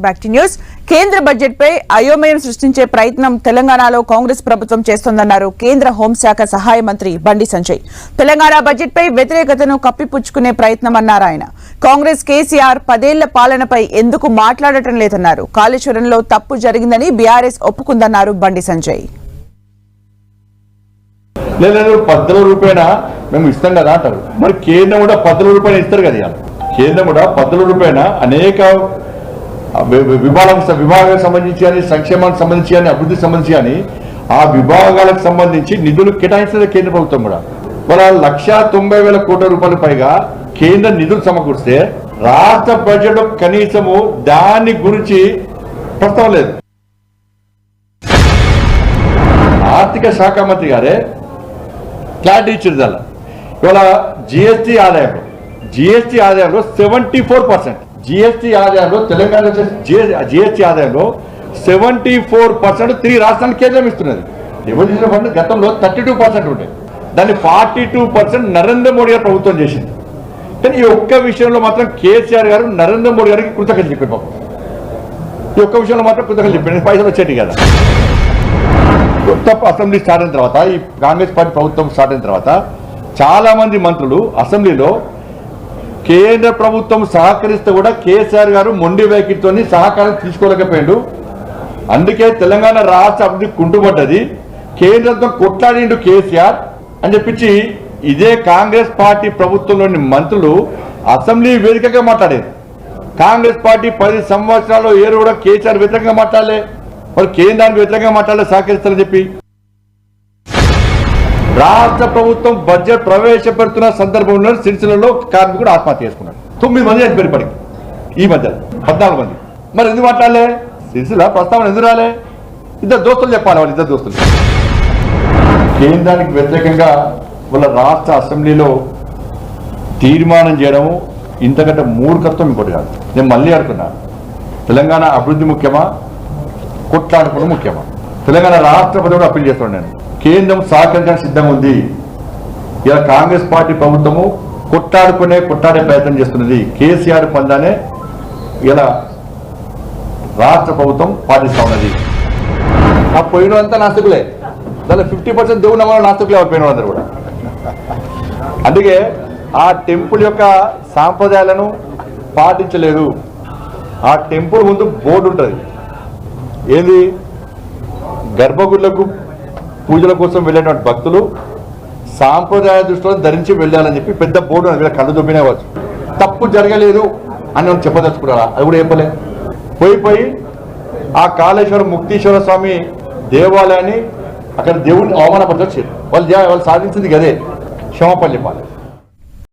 Back to news. కేంద్ర budget పై అయోమయం సృష్టించే ప్రయత్నం తెలంగాణలో కాంగ్రెస్ ప్రభుత్వం చేస్తోందన్నారు కేంద్ర హోంశాఖ సహాయ మంత్రి బండి సంజయ్. తెలంగాణ బడ్జెట్ పై వ్యతిరేకతను కప్పిపుచ్చుకునే ప్రయత్నం అన్నారు ఆయన. కాంగ్రెస్ కేసీఆర్ 10 ఏళ్ల పాలనపై ఎందుకు మాట్లాడటం లేదన్నారు. కాళేశ్వరంలో తప్పు జరిగిందని బీఆర్ఎస్ ఒప్పుకుందన్నారు బండి సంజయ్. లేదు 14 రూపాయల మేము ఇస్తాం కదా అంటారు. మరి కేంద్రం కూడా 14 రూపాయలు ఇస్తారు కదా. కేంద్రం కూడా 14 రూపాయల అనేక విభాగాలకు సంబంధించి కానీ, సంక్షేమానికి సంబంధించి కానీ, అభివృద్ధికి సంబంధించి కానీ ఆ విభాగాలకు సంబంధించి నిధులు కేటాయించిన కేంద్ర ప్రభుత్వం కూడా వాళ్ళ 1,90,000 కోట్ల రూపాయల పైగా కేంద్ర నిధులు సమకూరిస్తే రాష్ట్ర బడ్జెట్ కనీసము దాని గురించి ప్రస్తావన లేదు. ఆర్థిక శాఖ మంత్రి గారే క్లారిటీ ఇచ్చారు. దానిలో ఇవాళ జిఎస్టీ ఆదాయంలో 74%, జిఎస్టీ ఆదాయంలో తెలంగాణ జిఎస్టీ ఆదాయంలో 74% 3 రాష్ట్రాలకు కేంద్రం ఇస్తున్నది. రెవెన్యూ ఫండ్ గతంలో 32% ఉండే, దాన్ని 42% నరేంద్ర మోడీ గారు ప్రభుత్వం చేసింది. కానీ ఈ ఒక్క విషయంలో మాత్రం కేసీఆర్ గారు నరేంద్ర మోడీ గారికి కృతజ్ఞతలు చెప్పారు. పాపం ఈ ఒక్క విషయంలో మాత్రం కృతజ్ఞతలు చెప్పారు. పైసలు వచ్చేటి కదా. కొత్త అసెంబ్లీ స్టార్ట్ అయిన తర్వాత, ఈ కాంగ్రెస్ పార్టీ ప్రభుత్వం స్టార్ట్ అయిన తర్వాత చాలా మంది మంత్రులు అసెంబ్లీలో కేంద్ర ప్రభుత్వం సహకరిస్తే కూడా కేసీఆర్ గారు మొండి వైఖరితో సహకారం తీసుకోలేకపోయాడు. అందుకే తెలంగాణ రాష్ట్ర అభివృద్ధి కుంటుపడ్డది. కేంద్రంతో కొట్లాడిండు కేసీఆర్ అని చెప్పించి ఇదే కాంగ్రెస్ పార్టీ ప్రభుత్వంలోని మంత్రులు అసెంబ్లీ వేదికగా మాట్లాడేది. కాంగ్రెస్ పార్టీ 10 సంవత్సరాల్లో ఏరు కూడా కేసీఆర్ వ్యతిరేకంగా మాట్లాడలే, మరి కేంద్రానికి వ్యతిరేకంగా మాట్లాడలే సహకరిస్తారని చెప్పి. రాష్ట్ర ప్రభుత్వం బడ్జెట్ ప్రవేశపెడుతున్న సందర్భంలో సిరిసిల్లలో కార్మికుడు ఆత్మహత్య చేసుకున్నాడు. 9 మంది చనిపోయారు ఇప్పటికి. ఈ మధ్య 14 మంది. మరి ఎందుకు మాట్లాడలే? సిరిసిల్ల ప్రస్తావన ఎందుకు రాలే? ఇద్దరు దోస్తులు చెప్పాలి. వాళ్ళు ఇద్దరు దోస్తులు కేంద్రానికి వ్యతిరేకంగా వాళ్ళ రాష్ట్ర అసెంబ్లీలో తీర్మానం చేయడము ఇంతకంటే మూర్ఖత్వం ఇంకోటి కాదు. నేను మళ్ళీ అడుగుతున్నా, తెలంగాణ అభివృద్ధి ముఖ్యమా, కొట్లాడుకోవడం ముఖ్యమా? తెలంగాణ రాష్ట్రపతి కూడా అప్పీల్ చేస్తున్నాను. నేను కేంద్రం సహకరించడానికి సిద్ధంగా ఉంది. ఇలా కాంగ్రెస్ పార్టీ ప్రభుత్వము కొట్టాడే ప్రయత్నం చేస్తున్నది. కేసీఆర్ పందానే ఇలా రాష్ట్ర ప్రభుత్వం పాటిస్తా ఉన్నది. ఆ పోయినంతా నాస్తికులే, దానిలో 50% దేవుని నమ్మకం నాస్తికులే పోయిన అందరూ కూడా. అందుకే ఆ టెంపుల్ యొక్క సాంప్రదాయాలను పాటించలేదు. ఆ టెంపుల్ ముందు బోర్డు ఉంటుంది, ఏది గర్భగుడులకు పూజల కోసం వెళ్ళేటువంటి భక్తులు సాంప్రదాయ దృష్టిలో ధరించి వెళ్ళాలని చెప్పి పెద్ద బోర్డు వీళ్ళ కళ్ళు దొబ్బినేవచ్చు. తప్పు జరగలేదు అని చెప్పదలుచుకున్నారా? అది కూడా చెప్పలే. పోయి ఆ కాళేశ్వరం ముక్తీశ్వర స్వామి దేవాలయాన్ని అక్కడ దేవుడిని అవమానపరచొచ్చారు. వాళ్ళు సాధించింది గదే, క్షమాపణ చెప్పాలి.